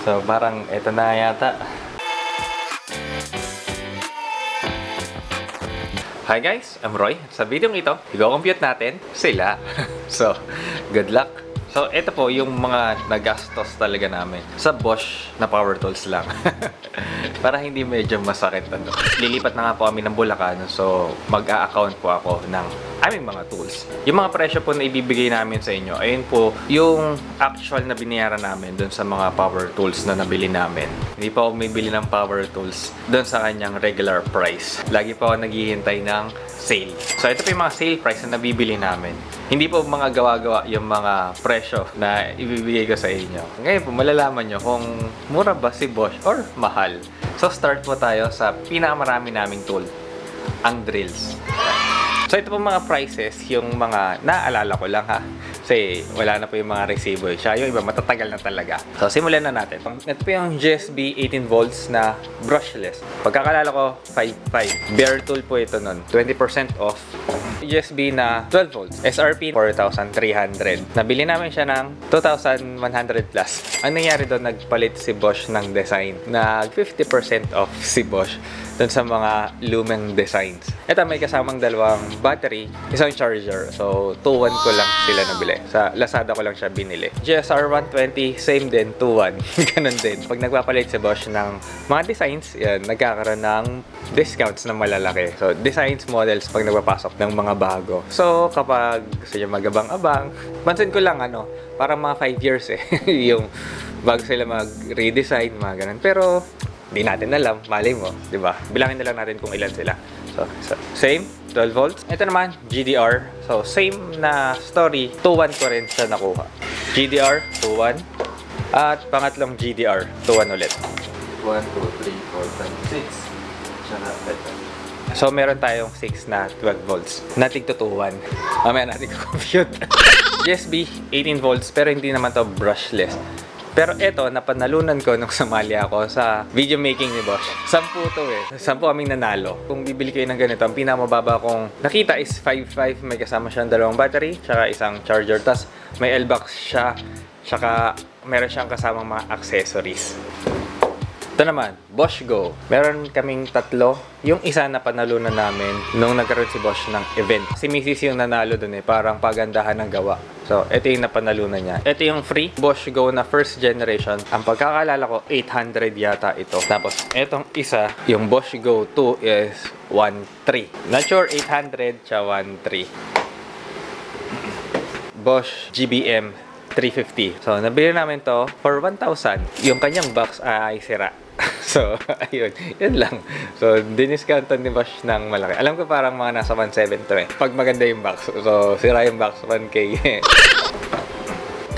So, parang eto na yata. Hi guys, I'm Roy. Sa video ito, i-compute natin sila. So, good luck. So, ito po yung mga nagastos talaga namin sa Bosch na power tools lang. Para hindi medyo masakit. Lilipat na nga po kami ng Bulacan. So, mag-a-account po ako ng aming mga tools. Yung mga presyo po na ibibigay namin sa inyo, ayun po yung actual na binayaran namin dun sa mga power tools na nabili namin. Hindi pa ako bibili ng power tools dun sa kanyang regular price. Lagi pa ako naghihintay ng sale. So, ito po yung mga sale price na nabibili namin. Hindi po mga gawa-gawa yung mga presyo na ibibigay ko sa inyo. Ngayon po, malalaman nyo kung mura ba si Bosch or mahal. So, start po tayo sa pinakamarami naming tool, ang drills. So, ito po mga prices, yung mga naaalala ko lang ha. Kasi wala na po yung mga resibo. Siya yung iba, matatagal na talaga. So, simulan na natin. Ito po yung GSB 18 volts na brushless. Pagkakalala ko, 5.5. Bare tool po ito nun. 20% off. GSB na 12 volts. SRP, 4,300. Nabili namin siya ng 2,100 plus. Ang nangyari doon, nagpalit si Bosch ng design. Nag 50% off si Bosch doon sa mga lumang designs. Ito, may kasamang dalawang battery, isang charger. So, 2-1 ko lang sila nabili. Sa Lazada ko lang siya binili. GSR 120, same din, 2-1. Ganun din. Pag nagpapalit si Bosch ng mga designs, yan, nagkakaroon ng discounts na malalaki. So, designs, models, pag nagpapasok ng mga bago. So, kapag gusto nyo magabang-abang, pansin ko lang, parang mga 5 years yung bago sila mag-redesign, mga ganun. Pero, di natin alam, malay mo, di ba? Bilangin na lang natin kung ilan sila. So same, 12 volts. Ito naman, GDR. So, same na story, 2-1 ko rin siya nakuha. GDR, 2-1. At pangatlong GDR, 2-1 ulit. 1, 2, 3, 4, 5, 6. Tsaka ito. So, meron tayong 6 na 12 volts. Natig to 2-1. Mamaya natin compute. GSB, 18 volts, pero hindi naman to brushless. Pero eto, napanalunan ko nung sumali ako sa video making ni Bosch. 10 to 10 aming nanalo. Kung bibili kayo ng ganito, ang pinamababa kong nakita is 5.5. May kasama siyang dalawang battery, tsaka isang charger. Tas may L-box siya, tsaka meron siyang kasamang mga accessories. Ito naman, Bosch Go. Meron kaming 3. Yung isa na panalunan namin nung nagkaroon si Bosch ng event. Si Mrs. yung nanalo dun parang pagandahan ng gawa. So, ito yung napanalunan niya. Ito yung free Bosch Go na first generation. Ang pagkakalala ko, 800 yata ito. Tapos, etong isa, yung Bosch Go 2 is 1.3. Not sure 800 siya 1.3. Bosch GBM 350. So, nabili namin to for 1,000. Yung kanyang box ay sira. So, ayun. Yun lang. So, diniscountan ni Bosch ng malaki. Alam ko parang mga nasa 1.7 to Pag maganda yung box. So, sira yung box, 1K.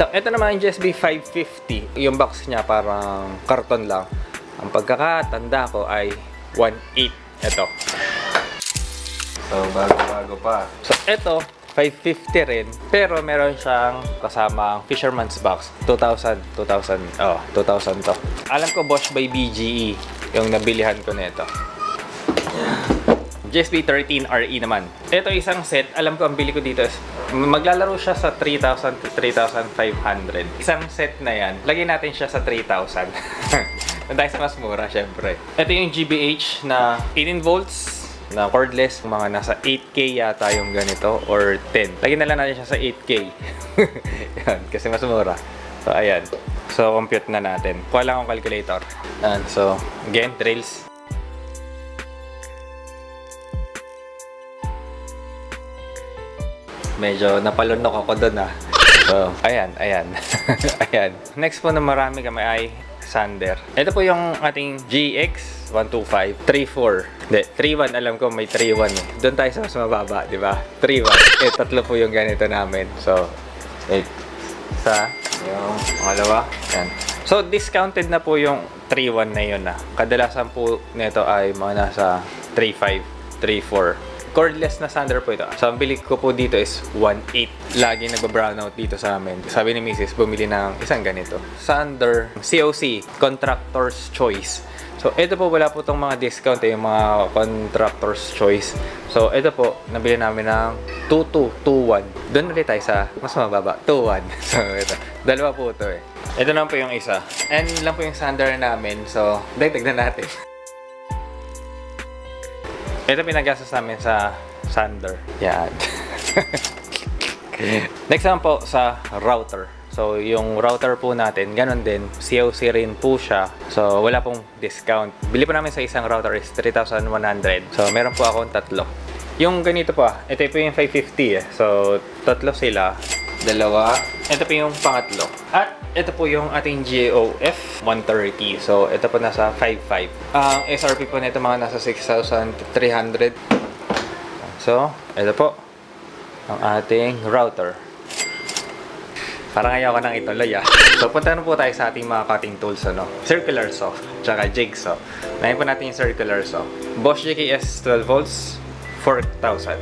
Ito naman yung GSB 550. Yung box niya parang karton lang. Ang pagkakatanda ko ay 1.8. Ito. So, bago-bago pa. So, ito, 550 rin. Pero meron siyang kasamang Fisherman's Box. 2,000 to. Alam ko Bosch by BGE yung nabilihan ko nito. GSB 13 RE naman. Ito isang set. Alam ko ang bili ko dito is maglalaro siya sa 3,000 to 3,500. Isang set na yan. Lagyan natin siya sa 3,000. Dahil sa mas mura, syempre. Ito yung GBH na 18 volts na cordless, mga nasa 8K yata yung ganito or 10. Lagyan na lang natin siya sa 8K. Yan, kasi mas mura. So, ayan. So, compute na natin. Kuha lang akong calculator. And so, again, drills. Medyo napalunok ako doon So, ayan. Ayan. Next po na marami kami ay sander. Ito po yung ating GX 125 3.4. Hindi, 3.1 alam ko may 3.1 Doon tayo sa mas mababa, di ba? 3.1. 3 po yung ganito namin. So, isa, yung pangalawa. Yan. So, discounted na po yung 3.1 na yun Kadalasan po nito ay mga nasa 3.5, 3.4. Cordless na sander po ito. So, ang bili ko po dito is 1.8. Lagi nagba-brownout dito sa amin. Sabi ni Mrs. bumili ng isang ganito. Sander, COC, Contractor's Choice. So, ito po, wala po itong mga discount yung mga Contractor's Choice. So, ito po, nabili namin ng 2.2, 2.1. Doon ulit tayo sa mas mababa, 2.1. So, ito. Dalawa po ito Ito naman po yung isa. And lang po yung sander namin. So, dagdag na natin. Ito pinagastos namin sa sander. Yan. Next naman po sa router. So, yung router po natin, ganun din. COC rin po siya. So, wala pong discount. Bili po namin sa isang router is 3,100. So, meron po akong tatlo. Yung ganito po, ito po yung 550 eh. So, tatlo sila. Dalawa. Ito po yung pangatlo. At ito po yung ating GOF 130. So, ito po nasa 5,500. Ang SRP po nito mga nasa 6,300. So, ito po ang ating router. Parang ayaw ko nang ituloy ah. So, punta na po tayo sa ating mga cutting tools, ano? Circular saw, tsaka jigsaw. Nahin po natin yung circular saw. Bosch GKS 12 volts, 4,000.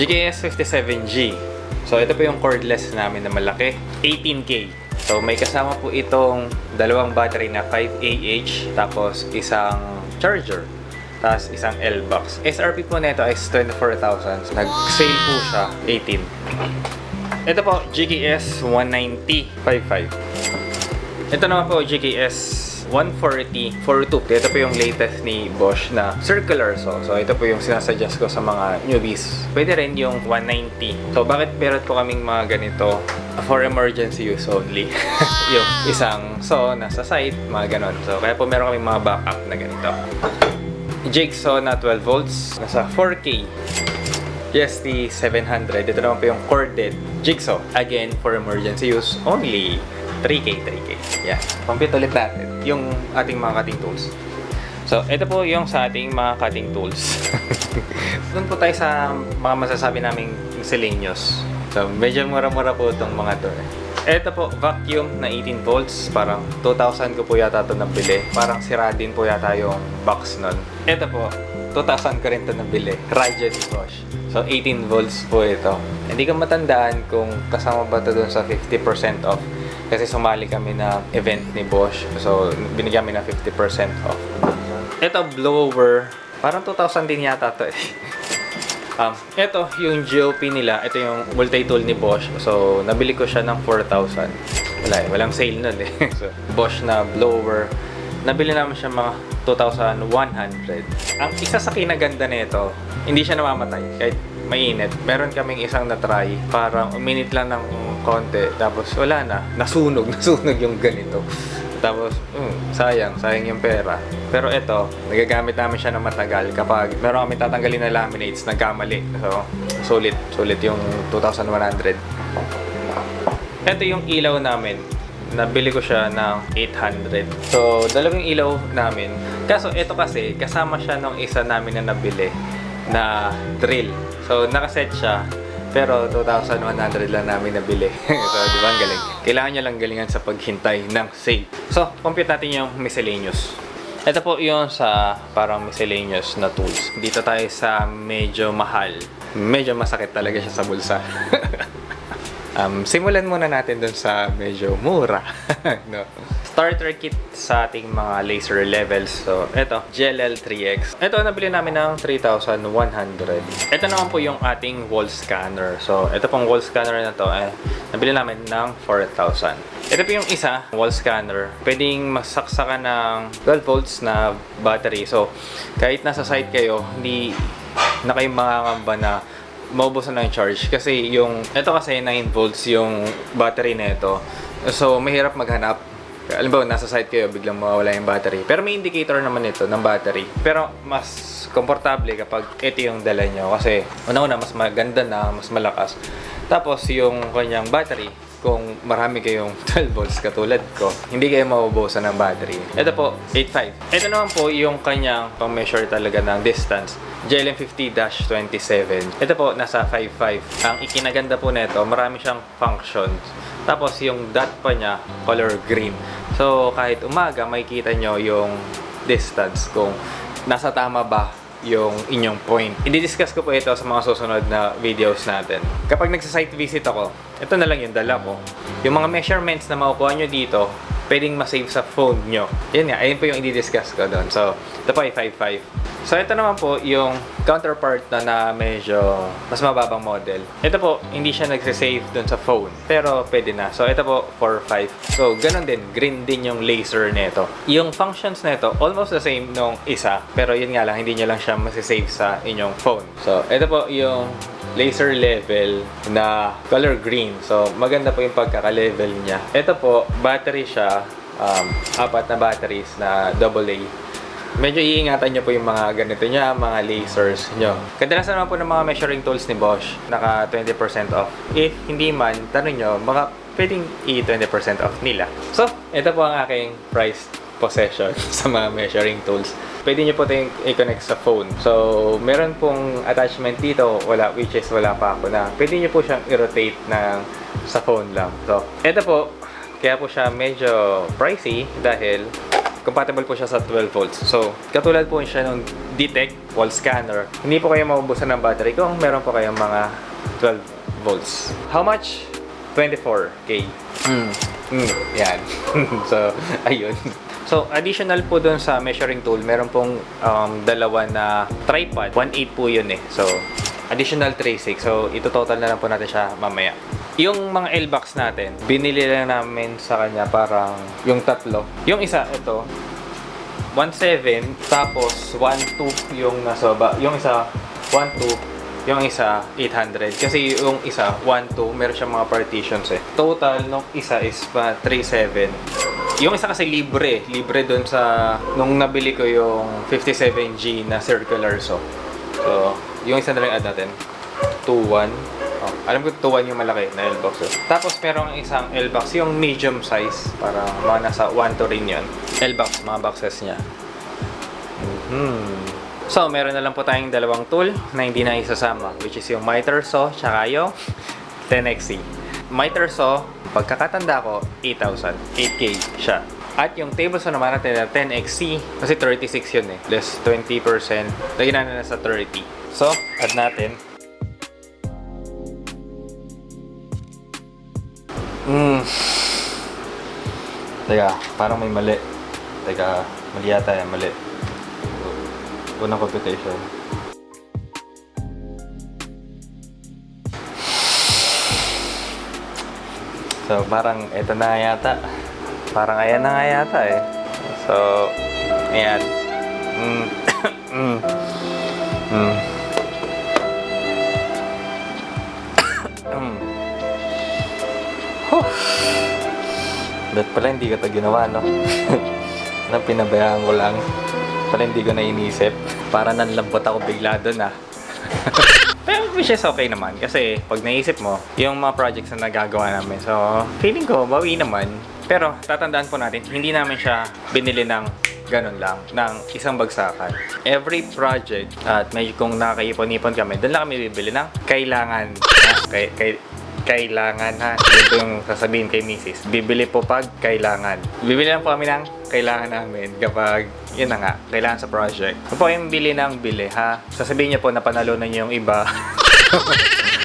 GKS 57G. So, ito po yung cordless namin na malaki. 18K. So, may kasama po itong dalawang battery na 5AH, tapos isang charger, tapos isang L-box. SRP po nito is 24,000. Nag-sale po siya, 18. Ito po, GKS 190 55. Ito naman po, GKS 140 42. Ito po yung latest ni Bosch na circular saw. So, ito po yung sinasuggest ko sa mga newbies. Pwede rin yung 190. So, bakit meron po kaming mga ganito? For emergency use only. Yung isang saw nasa side, mga ganon. So, kaya po meron kaming mga backup na ganito. Jigsaw na 12 volts, nasa 4K. GST 700. Ito naman po yung corded jigsaw. Again, for emergency use, only 3K. Yeah. Compute ulit natin yung ating mga cutting tools. So, ito po yung sa ating mga cutting tools. Doon po tayo sa mga masasabi naming miscellaneous. So, medyo mura-mura po itong mga to. Ito po, vacuum na 18 volts. Parang 2,000 ko po yata ito nabili. Parang sira din po yata yung box nun. Ito po, 2,000 ko rin ito nabili. Rajet Bosch. So, 18 volts po ito. Hindi ko matandaan kung kasama ba ito dun sa 50% off. Kasi sumali kami na event ni Bosch. So, binigyan kami ng 50% off. Ito, blower. Parang 2,000 din yata ito eh. Ito, yung GOP nila. Ito yung multi-tool ni Bosch. So, nabili ko siya ng 4,000. Wala eh. Walang sale nun eh. So, Bosch na blower. Nabili namin siya mga 2,100. Ang isa sa kinaganda nito, hindi siya namamatay kahit mainit. Meron kaming isang na-try. Parang uminit lang ng konti. Tapos wala na. Nasunog yung ganito. Tapos, sayang yung pera. Pero ito, nagagamit namin siya ng matagal kapag meron kami tatanggalin na laminates, nagkamali. So, sulit yung 2,100. Ito yung ilaw namin. Nabili ko siya ng 800. So, dalawang ilaw namin. Kaso, ito kasi, kasama siya ng isa namin na nabili na drill. So, nakaset siya. Pero 2,100 lang namin nabili. So, di ba ang galing? Kailangan nyo lang galingan sa paghintay ng sale. So, compute natin yung miscellaneous. Ito po yung sa parang miscellaneous na tools. Dito tayo sa medyo mahal. Medyo masakit talaga siya sa bulsa. Simulan muna natin dun sa medyo mura. No? Starter kit sa ating mga laser levels. So, ito, GLL3X. Ito, nabili namin ng 3,100. Ito naman po yung ating wall scanner. So, ito pong wall scanner na to, nabili namin ng 4,000. Ito po yung isa, wall scanner. Pwedeng masaksakan ng 12 volts na battery. So, kahit nasa site kayo, hindi na kayo makakamba na maubusan ng charge. Kasi yung, ito kasi 9 volts yung battery na ito. So, mahirap maghanap. Alam ba, nasa site kayo, biglang mawawala yung battery. Pero may indicator naman ito ng battery. Pero mas komportable kapag ito yung dala nyo. Kasi una-una, mas maganda na, mas malakas. Tapos yung kanyang battery, kung marami kayong 12 volts katulad ko, hindi kayo maubusan ng battery. Ito po, 8.5. Ito naman po yung kanyang pang-measure talaga ng distance. JLM50-27. Ito po, nasa 5.5. Ang ikinaganda po nito, marami siyang functions. Tapos yung dot pa niya, color green. So, kahit umaga, makikita nyo yung distance kung nasa tama ba yung inyong point. I-discuss ko po ito sa mga susunod na videos natin. Kapag nagsa-site visit ako, ito na lang yung dala ko. Yung mga measurements na makukuha nyo dito, pwedeng ma-save sa phone nyo. Yan nga, ayun po yung i-discuss ko doon. So, ito po ay 5.5. So, ito naman po yung counterpart na medyo mas mababang model. Ito po, hindi siya nagsisave dun sa phone. Pero, pwede na. So, ito po, 4.5. So, ganun din. Green din yung laser nito. Yung functions nito, almost the same nung isa. Pero, yun nga lang, hindi nyo lang siya masisave sa inyong phone. So, ito po yung laser level na color green. So, maganda po yung pagkaka-level niya. Ito po, battery siya. 4 na batteries na AA. Medyo iingatan nyo po yung mga ganito niya, mga lasers nyo. Kadalasan naman po ng mga measuring tools ni Bosch, naka 20% off. If hindi man, tanong nyo, baka pwedeng i-20% off nila. So, ito po ang aking priced possession sa mga measuring tools. Pwede nyo po ito i-connect sa phone. So, meron pong attachment dito, which is wala pa ako na. Pwede nyo po siyang i-rotate sa phone lang. So, ito po, kaya po siya medyo pricey dahil compatible po siya sa 12 volts. So, katulad po siya ng DTEC wall scanner. Hindi po kayo maubusan ng battery kung meron po kayong mga 12 volts. How much? 24K. Yan. So, ayun. So, additional po dun sa measuring tool, meron pong dalawa na tripod. 1.8 po yun eh. So, additional 3.6. So, ito total na lang po natin siya mamaya. Yung mga L-box natin, binili lang namin sa kanya parang yung tatlo. Yung isa, ito, 1.7, tapos 1.2 yung nasa baba. Yung isa, 1.2, yung isa, 800. Kasi yung isa, 1.2, meron siyang mga partitions eh. Total nung isa is 3.7. Yung isa kasi libre. Libre dun sa, nung nabili ko yung 57G na circular saw. So, yung isa na lang add natin. 2.1. Oh, alam ko 2.1 yung malaki na L-box. Tapos merong isang L-box, yung medium size. Parang mga nasa 1.2 rin yun. L-box, mga boxes niya. So, meron na lang po tayong dalawang tool na hindi na isasama. Which is yung miter saw, tsaka yung 10XC. Miter saw, pagkakatanda ko, 8,000. 8K siya. At yung table saw naman natin na 10XC, kasi 36 yun eh. Less 20%. Lagyan natin na sa 30. So, add natin. Teka, parang may mali. Teka, mali yata yan, mali. Unang computation. So, parang ito na yata. Parang ayan na nga yata eh. So, ayan. Ba't pala hindi ko ito ginawa, no? Pinabayaan ko lang. Pala hindi ko na inisip. Para nanlambot ako bigla doon, ah. Pero which is okay naman. Kasi pag naisip mo, yung mga projects na nagagawa namin. So, feeling ko, bawi naman. Pero, tatandaan po natin, hindi namin siya binili ng ganun lang, ng isang bagsakan. Every project, at medyo kung nakakaipon-ipon kami, doon lang kami bibili ng kailangan. Kailangan ha. Yun po yung sasabihin kay Mrs. Bibili po pag kailangan. Bibili lang po kami ng kailangan namin kapag, yun na nga, kailangan sa project. Kung po kayong bili ng bili ha, sasabihin niyo po na panalunan niyo yung iba.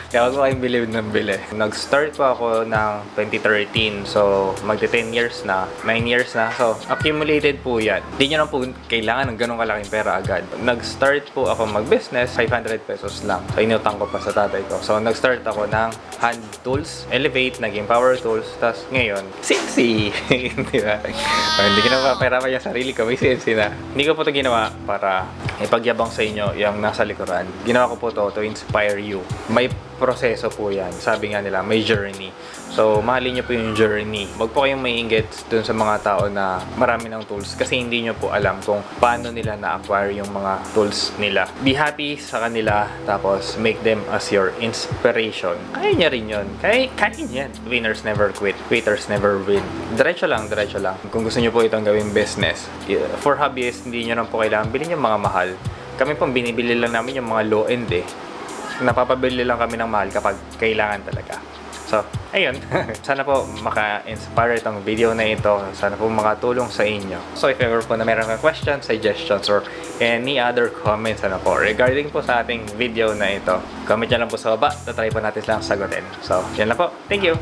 Kaya wag mo kayong bili ng bili. Nag-start po ako ng 2013. So, magti 10 years na. 9 years na. So, accumulated po yan. Hindi nyo lang po kailangan ng ganong kalaking pera agad. Nag-start po ako mag-business, 500 pesos lang. So, inutang ko pa sa tatay ko. So, nag-start ako ng hand tools, Elevate, naging power tools. Tapos, ngayon, CNC. Di ba? Hindi ko na mapahirapan yung sarili ko. May CNC na. Hindi ko po ito ginawa para ipagyabang sa inyo yung nasa likuran. Ginawa ko po to inspire you. May proseso po yan. Sabi nga nila, may journey. So, mahalin nyo po yung journey. Huwag po kayong maiinggit dun sa mga tao na marami ng tools kasi hindi nyo po alam kung paano nila na-acquire yung mga tools nila. Be happy sa kanila, tapos make them as your inspiration. Kaya nyo rin yun. Kaya yan. Winners never quit. Quitters never win. Diretso lang, diretso lang. Kung gusto nyo po itong gawing business, for hobbyists, hindi nyo lang po kailangan bilhin yung mga mahal. Kami pong binibili lang namin yung mga low-end eh. Napapabili lang kami ng mahal kapag kailangan talaga. So, ayun. Sana po maka-inspire itong video na ito. Sana po makatulong sa inyo. So, if ever po na meron kang questions, suggestions, or any other comments ano po regarding po sa ating video na ito, comment nyo lang po sa baba. Tatry po natin silang sagutin. So, yan lang po. Thank you!